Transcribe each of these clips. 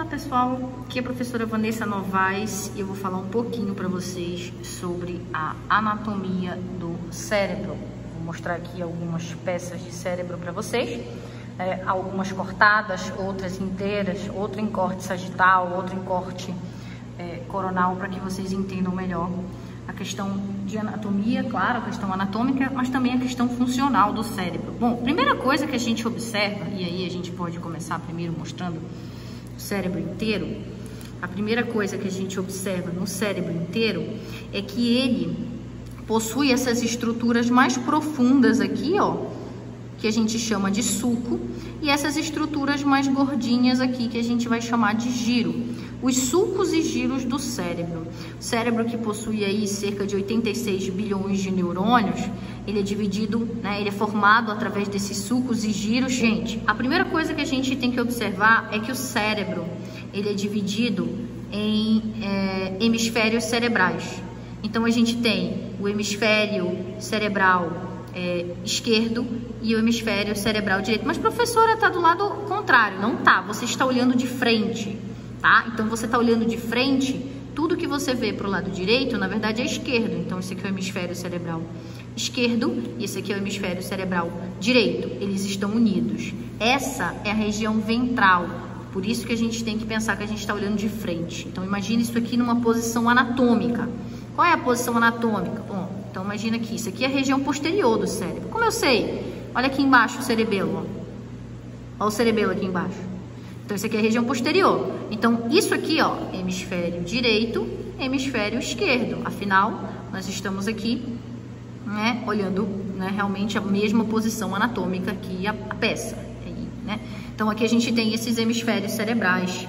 pessoal, aqui é a professora Vanessa Novaes e eu vou falar um pouquinho para vocês sobre a anatomia do cérebro. Vou mostrar aqui algumas peças de cérebro para vocês, algumas cortadas, outras inteiras, outra em corte sagital, outra em corte coronal, para que vocês entendam melhor a questão de anatomia, claro, a questão anatômica, mas também a questão funcional do cérebro. Bom, primeira coisa que a gente observa, e aí a gente pode começar primeiro mostrando o cérebro inteiro. A primeira coisa que a gente observa no cérebro inteiro é que ele possui essas estruturas mais profundas aqui, ó, que a gente chama de sulco, e essas estruturas mais gordinhas aqui, que a gente vai chamar de giro. Os sulcos e giros do cérebro. O cérebro, que possui aí cerca de 86 bilhões de neurônios, ele é dividido, né, ele é formado através desses sulcos e giros. Gente, a primeira coisa que a gente tem que observar é que o cérebro, ele é dividido em hemisférios cerebrais. Então, a gente tem o hemisfério cerebral esquerdo e o hemisfério cerebral direito. Mas, professora, tá do lado contrário. Não tá, você está olhando de frente, tá? Então, você está olhando de frente, tudo que você vê para o lado direito, na verdade, é esquerdo. Então, esse aqui é o hemisfério cerebral esquerdo e esse aqui é o hemisfério cerebral direito. Eles estão unidos. Essa é a região ventral. Por isso que a gente tem que pensar que a gente está olhando de frente. Então, imagine isso aqui numa posição anatômica. Qual é a posição anatômica? Bom, então imagina aqui, isso aqui é a região posterior do cérebro. Como eu sei? Olha aqui embaixo o cerebelo, ó. Olha o cerebelo aqui embaixo. Então, isso aqui é a região posterior. Então, isso aqui, ó, hemisfério direito, hemisfério esquerdo. Afinal, nós estamos aqui, né, olhando, né, realmente a mesma posição anatômica que a peça, né? Então, aqui a gente tem esses hemisférios cerebrais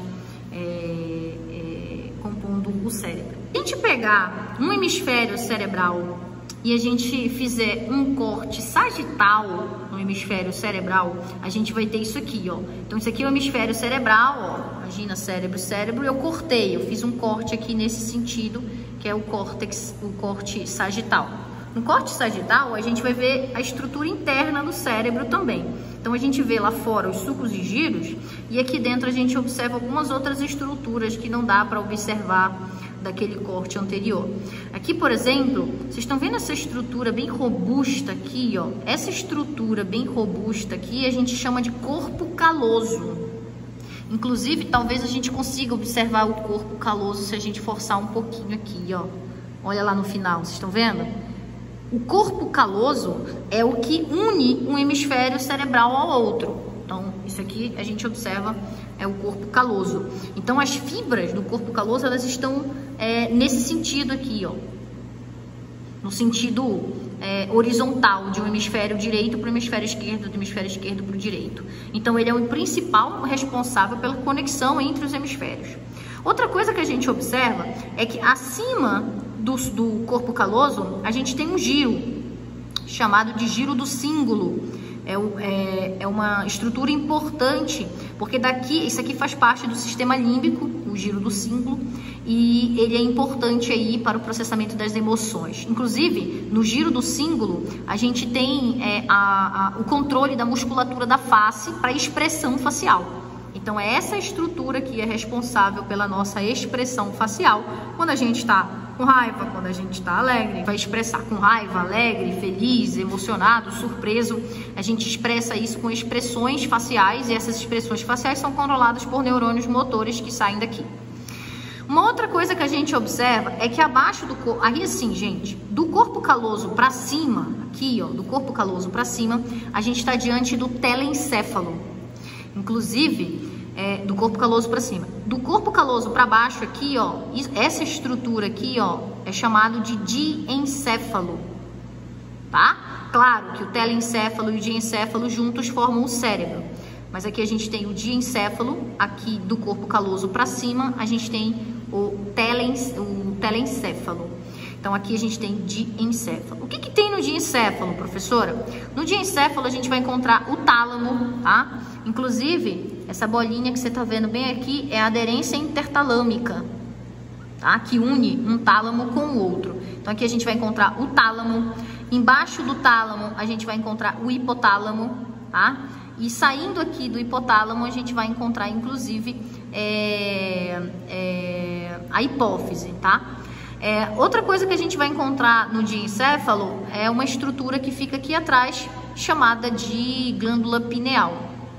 compondo o cérebro. Se a gente pegar um hemisfério cerebral e a gente fizer um corte sagital no hemisfério cerebral, a gente vai ter isso aqui, ó. Então, isso aqui é o hemisfério cerebral, ó. Imagina cérebro, eu cortei, eu fiz um corte aqui nesse sentido, que é o córtex, o corte sagital. No corte sagital, a gente vai ver a estrutura interna do cérebro também. Então, a gente vê lá fora os sulcos e giros, e aqui dentro a gente observa algumas outras estruturas que não dá para observar daquele corte anterior. Aqui, por exemplo, vocês estão vendo essa estrutura bem robusta aqui, ó? Essa estrutura bem robusta aqui a gente chama de corpo caloso. Inclusive, talvez a gente consiga observar o corpo caloso se a gente forçar um pouquinho aqui, ó. Olha lá no final, vocês estão vendo? O corpo caloso é o que une um hemisfério cerebral ao outro. Então, isso aqui a gente observa é o corpo caloso. Então, as fibras do corpo caloso, elas estão nesse sentido aqui, ó. No sentido horizontal, de um hemisfério direito para o hemisfério esquerdo, do hemisfério esquerdo para o direito. Então, ele é o principal responsável pela conexão entre os hemisférios. Outra coisa que a gente observa é que acima do corpo caloso, a gente tem um giro, chamado de giro do cíngulo. É uma estrutura importante, porque isso aqui faz parte do sistema límbico, o giro do cíngulo, e ele é importante aí para o processamento das emoções. Inclusive, no giro do cíngulo, a gente tem o controle da musculatura da face para expressão facial. Então, é essa estrutura que é responsável pela nossa expressão facial. Quando a gente está com raiva, quando a gente está alegre, vai expressar com raiva, alegre, feliz, emocionado, surpreso. A gente expressa isso com expressões faciais, e essas expressões faciais são controladas por neurônios motores que saem daqui. Uma outra coisa que a gente observa é que abaixo do corpo, aí assim, gente, do corpo caloso para cima, aqui, ó, do corpo caloso para cima, a gente está diante do telencéfalo. Inclusive, do corpo caloso para cima. Do corpo caloso para baixo aqui, ó, essa estrutura aqui, ó, é chamado de diencéfalo, tá? Claro que o telencéfalo e o diencéfalo juntos formam o cérebro. Mas aqui a gente tem o diencéfalo, aqui do corpo caloso para cima, a gente tem o telencéfalo. Então, aqui a gente tem diencéfalo. O que tem no diencéfalo, professora? No diencéfalo, a gente vai encontrar o tálamo, tá? Inclusive, essa bolinha que você tá vendo bem aqui é a aderência intertalâmica, tá? Que une um tálamo com o outro. Então, aqui a gente vai encontrar o tálamo. Embaixo do tálamo, a gente vai encontrar o hipotálamo, tá? E saindo aqui do hipotálamo, a gente vai encontrar, inclusive, a hipófise, tá? Outra coisa que a gente vai encontrar no diencéfalo é uma estrutura que fica aqui atrás, chamada de glândula pineal,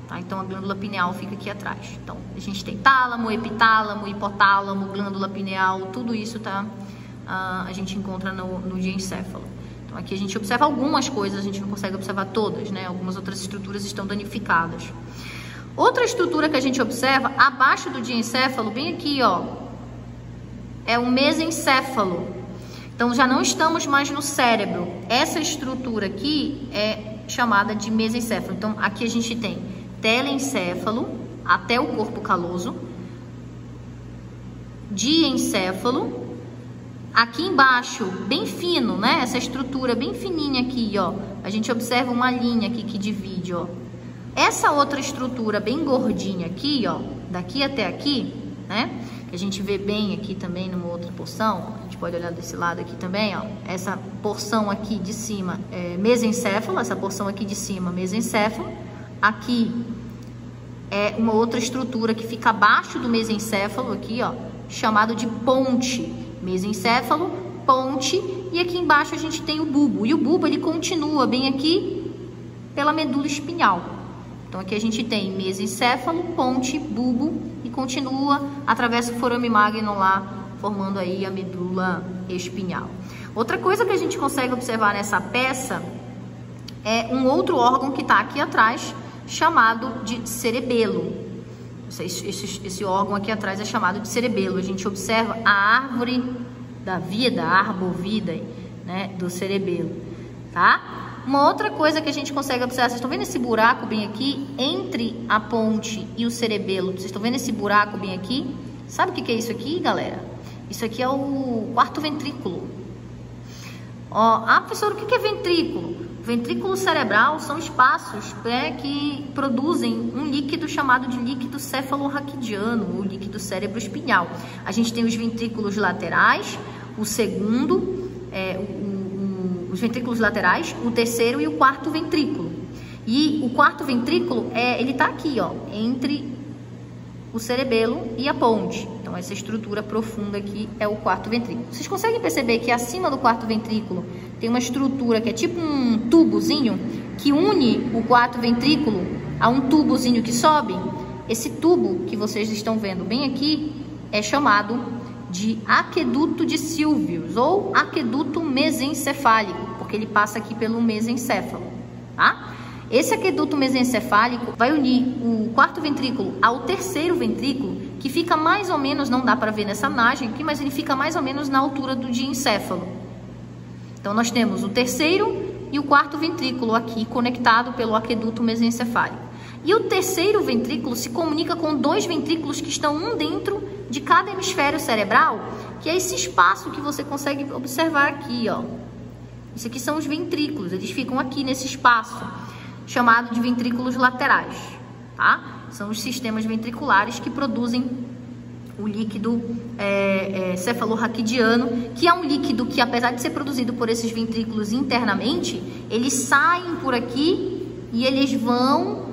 tá? Então a glândula pineal fica aqui atrás. Então a gente tem tálamo, epitálamo, hipotálamo, glândula pineal, tudo isso tá, a gente encontra no diencéfalo. Então aqui a gente observa algumas coisas, a gente não consegue observar todas, né? Algumas outras estruturas estão danificadas. Outra estrutura que a gente observa abaixo do diencéfalo, bem aqui, ó, é o mesencéfalo. Então já não estamos mais no cérebro. Essa estrutura aqui é chamada de mesencéfalo. Então aqui a gente tem telencéfalo até o corpo caloso, diencéfalo, aqui embaixo, bem fino, né? Essa estrutura bem fininha aqui, ó. A gente observa uma linha aqui que divide, ó. Essa outra estrutura bem gordinha aqui, ó, daqui até aqui, né? Que a gente vê bem aqui também numa outra porção. A gente pode olhar desse lado aqui também, ó. Essa porção aqui de cima é mesencéfalo, essa porção aqui de cima, mesencéfalo. Aqui é uma outra estrutura que fica abaixo do mesencéfalo aqui, ó, chamado de ponte. Mesencéfalo, ponte, e aqui embaixo a gente tem o bulbo. E o bulbo, ele continua bem aqui pela medula espinhal. Então aqui a gente tem mesencéfalo, ponte, bulbo e continua, atravessa o forame magnum lá, formando aí a medula espinhal. Outra coisa que a gente consegue observar nessa peça é um outro órgão que está aqui atrás, chamado de cerebelo. Esse órgão aqui atrás é chamado de cerebelo. A gente observa a árvore da vida, a arbovida, né, do cerebelo, tá? Uma outra coisa que a gente consegue observar, vocês estão vendo esse buraco bem aqui entre a ponte e o cerebelo? Vocês estão vendo esse buraco bem aqui? Sabe o que é isso aqui, galera? Isso aqui é o quarto ventrículo. Ó, professor, o que é ventrículo? Ventrículo cerebral são espaços, né, que produzem um líquido chamado de líquido cefalorraquidiano, ou líquido cerebroespinhal. A gente tem os ventrículos laterais, o segundo, os ventrículos laterais, o terceiro e o quarto ventrículo. E o quarto ventrículo, ele tá aqui, ó, entre o cerebelo e a ponte. Então essa estrutura profunda aqui é o quarto ventrículo. Vocês conseguem perceber que acima do quarto ventrículo tem uma estrutura que é tipo um tubozinho que une o quarto ventrículo a um tubozinho que sobe? Esse tubo que vocês estão vendo bem aqui é chamado de aqueduto de Sylvius ou aqueduto mesencefálico, porque ele passa aqui pelo mesencéfalo, tá? Esse aqueduto mesencefálico vai unir o quarto ventrículo ao terceiro ventrículo, que fica mais ou menos, não dá para ver nessa imagem aqui, mas ele fica mais ou menos na altura do diencéfalo. Então nós temos o terceiro e o quarto ventrículo aqui conectado pelo aqueduto mesencefálico. E o terceiro ventrículo se comunica com dois ventrículos que estão um dentro de cada hemisfério cerebral, que é esse espaço que você consegue observar aqui, ó. Isso aqui são os ventrículos, eles ficam aqui nesse espaço, chamado de ventrículos laterais, tá? São os sistemas ventriculares que produzem o líquido cefalorraquidiano, que é um líquido que, apesar de ser produzido por esses ventrículos internamente, eles saem por aqui e eles vão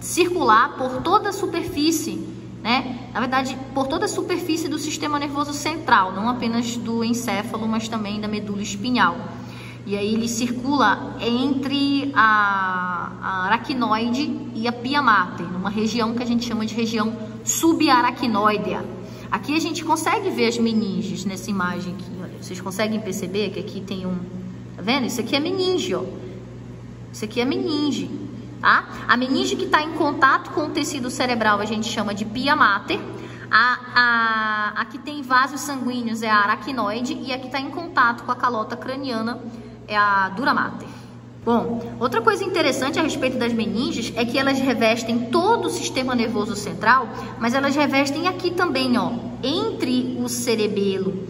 circular por toda a superfície, né? Na verdade, por toda a superfície do sistema nervoso central, não apenas do encéfalo, mas também da medula espinhal. E aí ele circula entre a aracnoide e a pia mater, numa região que a gente chama de região subaracnoidea. Aqui a gente consegue ver as meninges nessa imagem aqui, olha. Vocês conseguem perceber que aqui tem tá vendo? Isso aqui é meninge, ó. Isso aqui é meninge, tá? A meninge que está em contato com o tecido cerebral a gente chama de pia mater. A que tem vasos sanguíneos é a aracnoide e a que está em contato com a calota craniana é a dura mater. Bom, outra coisa interessante a respeito das meninges é que elas revestem todo o sistema nervoso central, mas elas revestem aqui também, ó, entre o cerebelo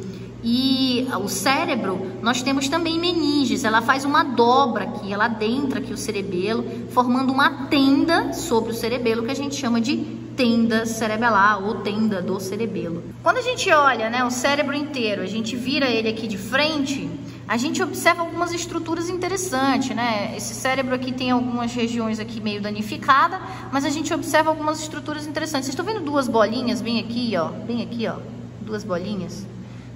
e o cérebro, nós temos também meninges. Ela faz uma dobra aqui, ela adentra aqui o cerebelo, formando uma tenda sobre o cerebelo que a gente chama de tenda cerebelar ou tenda do cerebelo. Quando a gente olha, né, o cérebro inteiro, a gente vira ele aqui de frente, a gente observa algumas estruturas interessantes, né? Esse cérebro aqui tem algumas regiões aqui meio danificadas, mas a gente observa algumas estruturas interessantes. Vocês estão vendo duas bolinhas bem aqui, ó? Bem aqui, ó. Duas bolinhas.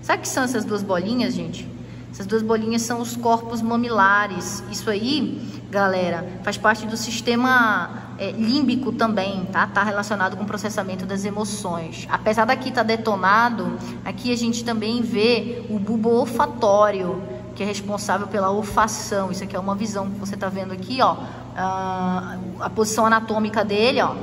Sabe o que são essas duas bolinhas, gente? Essas duas bolinhas são os corpos mamilares. Isso aí, galera, faz parte do sistema límbico também, tá? Tá relacionado com o processamento das emoções. Apesar daqui estar detonado, aqui a gente também vê o bulbo olfatório, que é responsável pela olfação. Isso aqui é uma visão que você tá vendo aqui, ó. A posição anatômica dele, ó.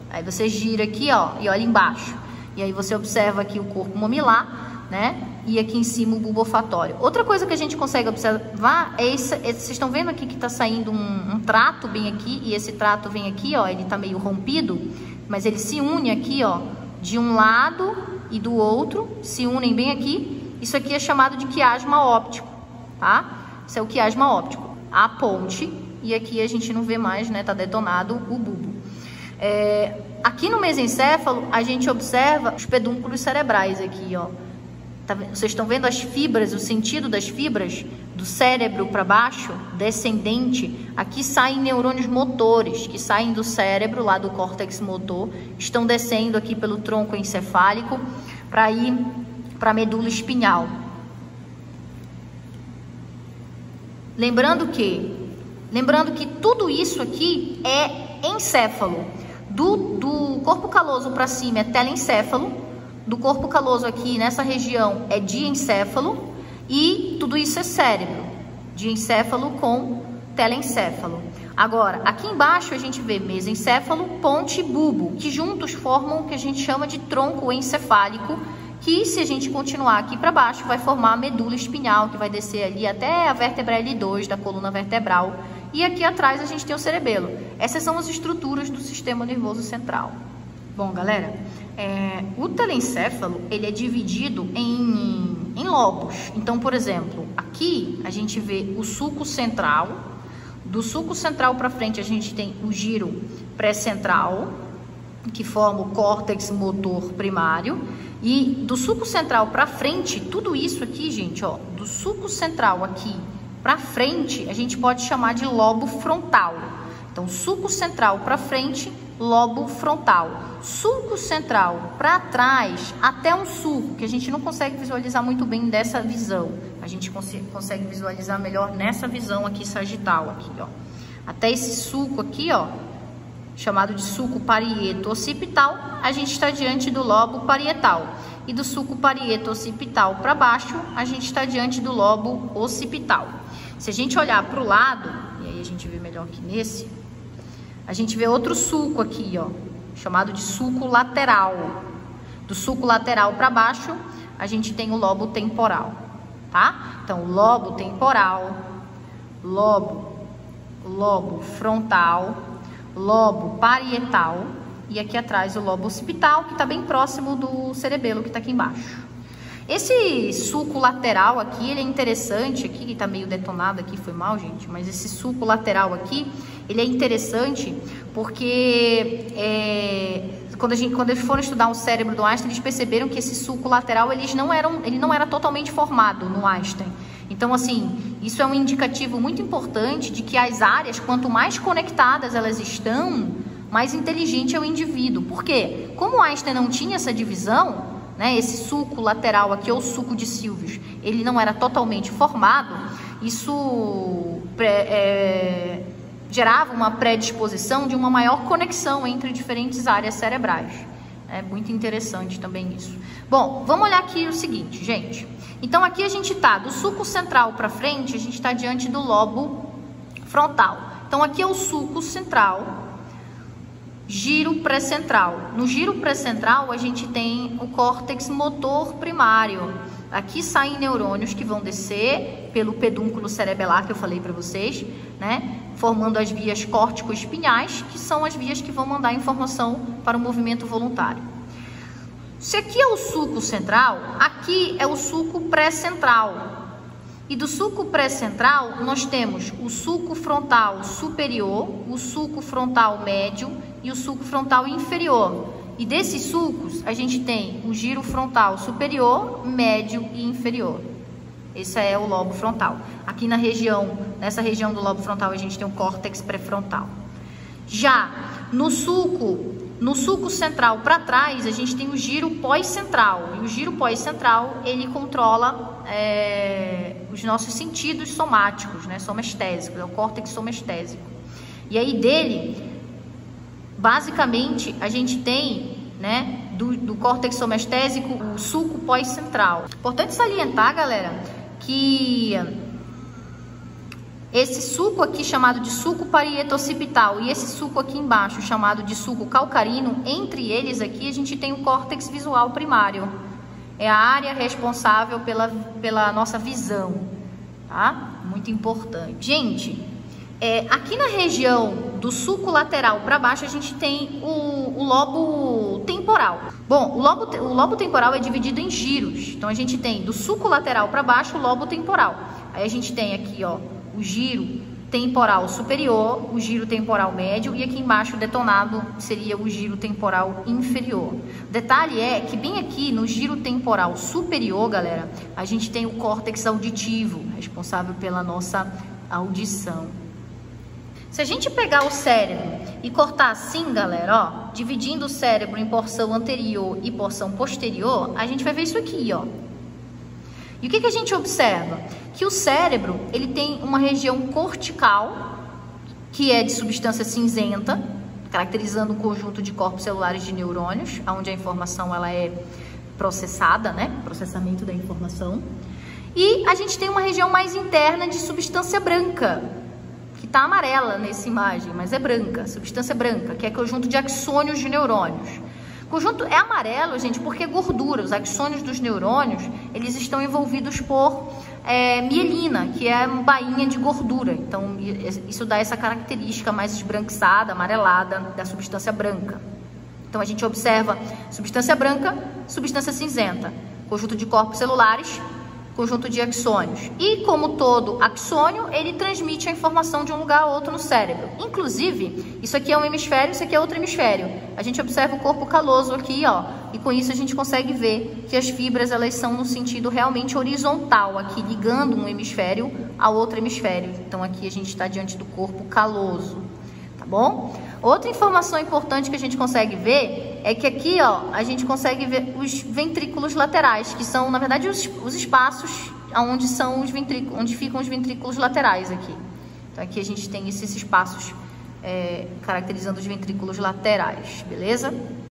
Aí você gira aqui, ó, e olha embaixo. E aí você observa aqui o corpo mamilar, né? E aqui em cima o bulbo olfatório. Outra coisa que a gente consegue observar é vocês estão vendo aqui que está saindo um trato bem aqui, e esse trato vem aqui, ó, ele está meio rompido, mas ele se une aqui, ó, de um lado e do outro, se unem bem aqui. Isso aqui é chamado de quiasma óptico, tá? Isso é o quiasma óptico. A ponte, e aqui a gente não vê mais, né? Tá detonado o bulbo. Aqui no mesencéfalo, a gente observa os pedúnculos cerebrais aqui, ó. Vocês estão vendo as fibras, o sentido das fibras do cérebro para baixo, descendente. Aqui saem neurônios motores que saem do cérebro, lá do córtex motor, estão descendo aqui pelo tronco encefálico para ir para a medula espinhal. Lembrando que tudo isso aqui é encéfalo. Do corpo caloso para cima é telencéfalo. Do corpo caloso aqui, nessa região, é diencéfalo, e tudo isso é cérebro. Diencéfalo com telencéfalo. Agora, aqui embaixo a gente vê mesencéfalo, ponte e bulbo, que juntos formam o que a gente chama de tronco encefálico, que se a gente continuar aqui para baixo, vai formar a medula espinhal, que vai descer ali até a vértebra L2 da coluna vertebral. E aqui atrás a gente tem o cerebelo. Essas são as estruturas do sistema nervoso central. Bom, galera, o telencéfalo, ele é dividido em lobos. Então, por exemplo, aqui a gente vê o sulco central. Do sulco central para frente a gente tem o giro pré-central, que forma o córtex motor primário. E do sulco central para frente, tudo isso aqui, gente, ó, do sulco central aqui para frente, a gente pode chamar de lobo frontal. Então, sulco central para frente, lobo frontal. Sulco central para trás, até um sulco, que a gente não consegue visualizar muito bem dessa visão. A gente consegue visualizar melhor nessa visão aqui sagital, aqui, ó. Até esse sulco aqui, ó, chamado de sulco parieto-occipital, a gente está diante do lobo parietal. E do sulco parieto-occipital para baixo, a gente está diante do lobo occipital. Se a gente olhar para o lado, e aí a gente vê melhor que nesse, a gente vê outro sulco aqui, ó, chamado de sulco lateral. Do sulco lateral para baixo, a gente tem o lobo temporal, tá? Então, lobo temporal, lobo frontal, lobo parietal e aqui atrás o lobo occipital, que está bem próximo do cerebelo, que está aqui embaixo. Esse sulco lateral aqui, ele é interessante, aqui está meio detonado aqui, foi mal, gente, mas esse sulco lateral aqui, ele é interessante porque quando eles foram estudar o cérebro do Einstein, eles perceberam que esse sulco lateral, ele não era totalmente formado no Einstein. Então, assim, isso é um indicativo muito importante de que as áreas, quanto mais conectadas elas estão, mais inteligente é o indivíduo. Por quê? Como o Einstein não tinha essa divisão, né, esse sulco lateral aqui, ou sulco de Sylvius, ele não era totalmente formado, isso gerava uma predisposição de uma maior conexão entre diferentes áreas cerebrais. É muito interessante também isso. Bom, vamos olhar aqui o seguinte, gente. Então, aqui a gente tá do sulco central para frente, a gente está diante do lobo frontal. Então, aqui é o sulco central, giro pré-central. No giro pré-central, a gente tem o córtex motor primário. Aqui saem neurônios que vão descer pelo pedúnculo cerebelar, que eu falei para vocês, né? Formando as vias córtico-espinhais, que são as vias que vão mandar informação para o movimento voluntário. Se aqui é o sulco central, aqui é o sulco pré-central. E do sulco pré-central, nós temos o sulco frontal superior, o sulco frontal médio e o sulco frontal inferior. E desses sulcos, a gente tem o giro frontal superior, médio e inferior. Esse é o lobo frontal. Aqui nessa região do lobo frontal, a gente tem o córtex pré-frontal. Já no sulco central para trás, a gente tem o giro pós-central. E o giro pós-central, ele controla os nossos sentidos somáticos, né? Somestésicos, é o córtex somestésico. E aí dele, basicamente, a gente tem, né, do córtex somestésico, o sulco pós-central. Importante salientar, galera, que esse sulco aqui chamado de sulco parieto-occipital e esse sulco aqui embaixo chamado de sulco calcarino, entre eles aqui a gente tem o córtex visual primário. É a área responsável pela nossa visão, tá? Muito importante. Gente, aqui na região do sulco lateral para baixo a gente tem o lobo temporal. Bom, o lobo temporal é dividido em giros. Então a gente tem do sulco lateral para baixo o lobo temporal. Aí a gente tem aqui, ó, o giro temporal superior, o giro temporal médio e aqui embaixo detonado seria o giro temporal inferior. O detalhe é que bem aqui no giro temporal superior, galera, a gente tem o córtex auditivo, responsável pela nossa audição. Se a gente pegar o cérebro e cortar assim, galera, ó, dividindo o cérebro em porção anterior e porção posterior, a gente vai ver isso aqui, ó. E o que a gente observa? Que o cérebro, ele tem uma região cortical, que é de substância cinzenta, caracterizando um conjunto de corpos celulares de neurônios, onde a informação ela é processada, né? Processamento da informação. E a gente tem uma região mais interna de substância branca, que tá amarela nessa imagem, mas é branca, substância branca, que é conjunto de axônios de neurônios. O conjunto é amarelo, gente, porque é gordura. Os axônios dos neurônios, eles estão envolvidos por mielina, que é uma bainha de gordura. Então, isso dá essa característica mais esbranquiçada, amarelada da substância branca. Então, a gente observa substância branca, substância cinzenta, conjunto de corpos celulares, conjunto de axônios. E como todo axônio, ele transmite a informação de um lugar a outro no cérebro. Inclusive, isso aqui é um hemisfério, isso aqui é outro hemisfério. A gente observa o corpo caloso aqui, ó, e com isso a gente consegue ver que as fibras, elas são no sentido realmente horizontal, aqui ligando um hemisfério ao outro hemisfério. Então aqui a gente está diante do corpo caloso, tá bom? Outra informação importante que a gente consegue ver é que aqui, ó, a gente consegue ver os ventrículos laterais, que são, na verdade, os espaços onde são os ventrículos, onde ficam os ventrículos laterais aqui. Então aqui a gente tem esses espaços caracterizando os ventrículos laterais, beleza?